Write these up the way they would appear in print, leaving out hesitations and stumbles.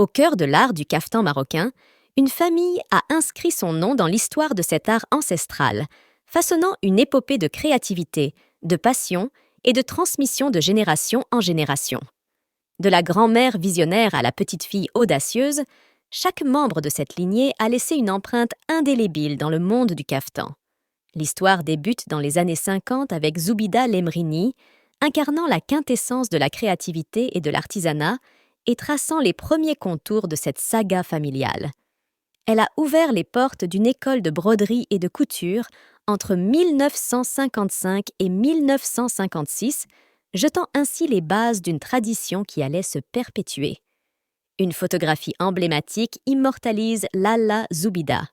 Au cœur de l'art du caftan marocain, une famille a inscrit son nom dans l'histoire de cet art ancestral, façonnant une épopée de créativité, de passion et de transmission de génération en génération. De la grand-mère visionnaire à la petite-fille audacieuse, chaque membre de cette lignée a laissé une empreinte indélébile dans le monde du caftan. L'histoire débute dans les années 50 avec Zoubida Lemrini, incarnant la quintessence de la créativité et de l'artisanat et traçant les premiers contours de cette saga familiale. Elle a ouvert les portes d'une école de broderie et de couture entre 1955 et 1956, jetant ainsi les bases d'une tradition qui allait se perpétuer. Une photographie emblématique immortalise Lalla Zoubida,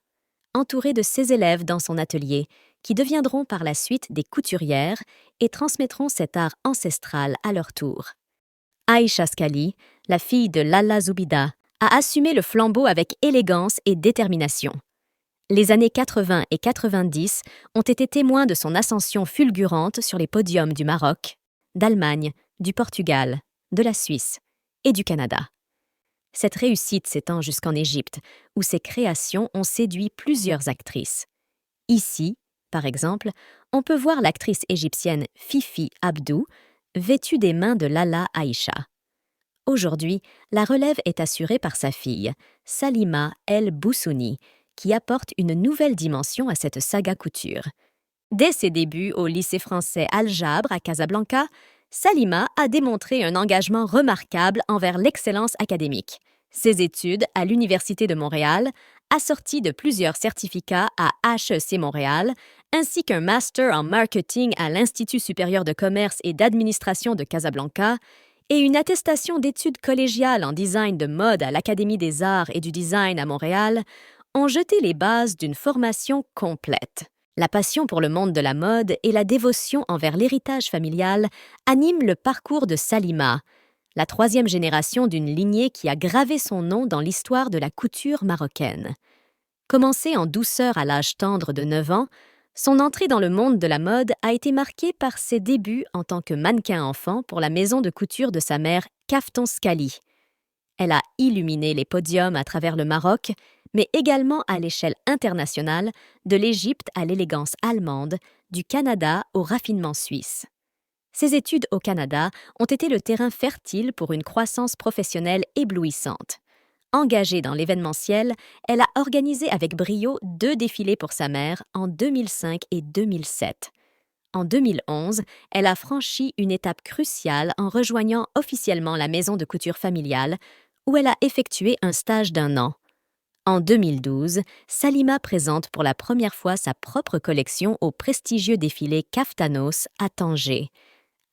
entourée de ses élèves dans son atelier, qui deviendront par la suite des couturières et transmettront cet art ancestral à leur tour. Aïcha Skali, la fille de Lalla Zoubida, a assumé le flambeau avec élégance et détermination. Les années 80 et 90 ont été témoins de son ascension fulgurante sur les podiums du Maroc, d'Allemagne, du Portugal, de la Suisse et du Canada. Cette réussite s'étend jusqu'en Égypte, où ses créations ont séduit plusieurs actrices. Ici, par exemple, on peut voir l'actrice égyptienne Fifi Abdou, vêtue des mains de Lalla Aïcha. Aujourd'hui, la relève est assurée par sa fille, Salima El Boussouni, qui apporte une nouvelle dimension à cette saga couture. Dès ses débuts au lycée français Al-Jabre à Casablanca, Salima a démontré un engagement remarquable envers l'excellence académique. Ses études à l'Université de Montréal, assorties de plusieurs certificats à HEC Montréal, ainsi qu'un master en marketing à l'Institut supérieur de commerce et d'administration de Casablanca, et une attestation d'études collégiales en design de mode à l'Académie des arts et du design à Montréal, ont jeté les bases d'une formation complète. La passion pour le monde de la mode et la dévotion envers l'héritage familial animent le parcours de Salima, la troisième génération d'une lignée qui a gravé son nom dans l'histoire de la couture marocaine. Commencée en douceur à l'âge tendre de 9 ans, son entrée dans le monde de la mode a été marquée par ses débuts en tant que mannequin enfant pour la maison de couture de sa mère, Kafton Skali. Elle a illuminé les podiums à travers le Maroc, mais également à l'échelle internationale, de l'Égypte à l'élégance allemande, du Canada au raffinement suisse. Ses études au Canada ont été le terrain fertile pour une croissance professionnelle éblouissante. Engagée dans l'événementiel, elle a organisé avec brio 2 défilés pour sa mère en 2005 et 2007. En 2011, elle a franchi une étape cruciale en rejoignant officiellement la maison de couture familiale, où elle a effectué un stage d'1 an. En 2012, Salima présente pour la première fois sa propre collection au prestigieux défilé Kaftanos à Tanger.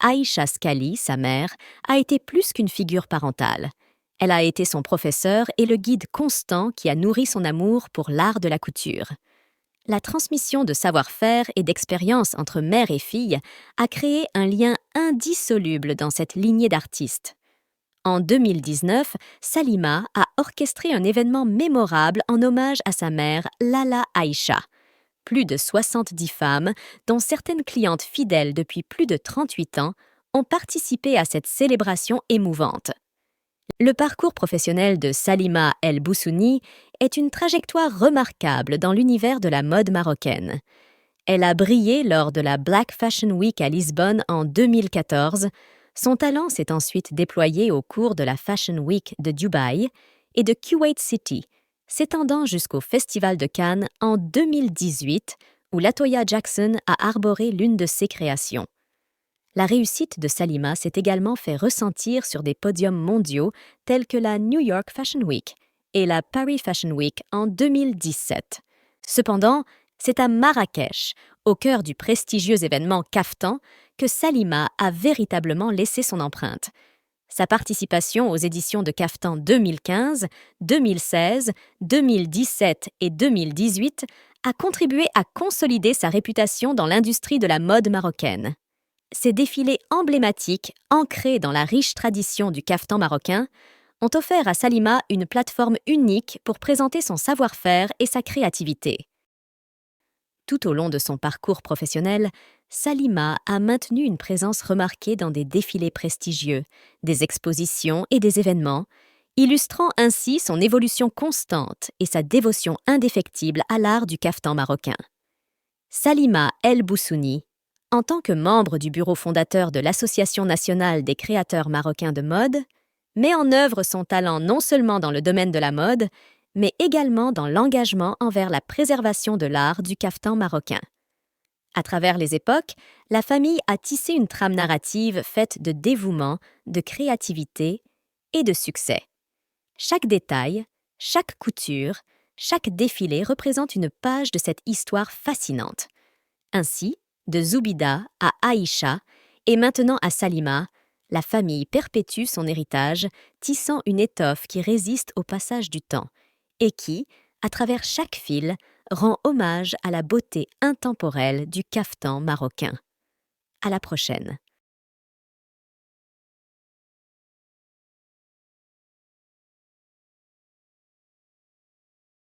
Aïcha Skali, sa mère, a été plus qu'une figure parentale. Elle a été son professeur et le guide constant qui a nourri son amour pour l'art de la couture. La transmission de savoir-faire et d'expérience entre mère et fille a créé un lien indissoluble dans cette lignée d'artistes. En 2019, Salima a orchestré un événement mémorable en hommage à sa mère, Lalla Aïcha. Plus de 70 femmes, dont certaines clientes fidèles depuis plus de 38 ans, ont participé à cette célébration émouvante. Le parcours professionnel de Salima El Boussouni est une trajectoire remarquable dans l'univers de la mode marocaine. Elle a brillé lors de la Black Fashion Week à Lisbonne en 2014. Son talent s'est ensuite déployé au cours de la Fashion Week de Dubaï et de Kuwait City, s'étendant jusqu'au Festival de Cannes en 2018, où Latoya Jackson a arboré l'une de ses créations. La réussite de Salima s'est également fait ressentir sur des podiums mondiaux tels que la New York Fashion Week et la Paris Fashion Week en 2017. Cependant, c'est à Marrakech, au cœur du prestigieux événement Kaftan, que Salima a véritablement laissé son empreinte. Sa participation aux éditions de Kaftan 2015, 2016, 2017 et 2018 a contribué à consolider sa réputation dans l'industrie de la mode marocaine. Ces défilés emblématiques, ancrés dans la riche tradition du caftan marocain, ont offert à Salima une plateforme unique pour présenter son savoir-faire et sa créativité. Tout au long de son parcours professionnel, Salima a maintenu une présence remarquée dans des défilés prestigieux, des expositions et des événements, illustrant ainsi son évolution constante et sa dévotion indéfectible à l'art du caftan marocain. Salima El Boussouni, en tant que membre du bureau fondateur de l'Association nationale des créateurs marocains de mode, met en œuvre son talent non seulement dans le domaine de la mode, mais également dans l'engagement envers la préservation de l'art du caftan marocain. À travers les époques, la famille a tissé une trame narrative faite de dévouement, de créativité et de succès. Chaque détail, chaque couture, chaque défilé représente une page de cette histoire fascinante. Ainsi, de Zoubida à Aïcha et maintenant à Salima, la famille perpétue son héritage, tissant une étoffe qui résiste au passage du temps et qui, à travers chaque fil, rend hommage à la beauté intemporelle du caftan marocain. À la prochaine.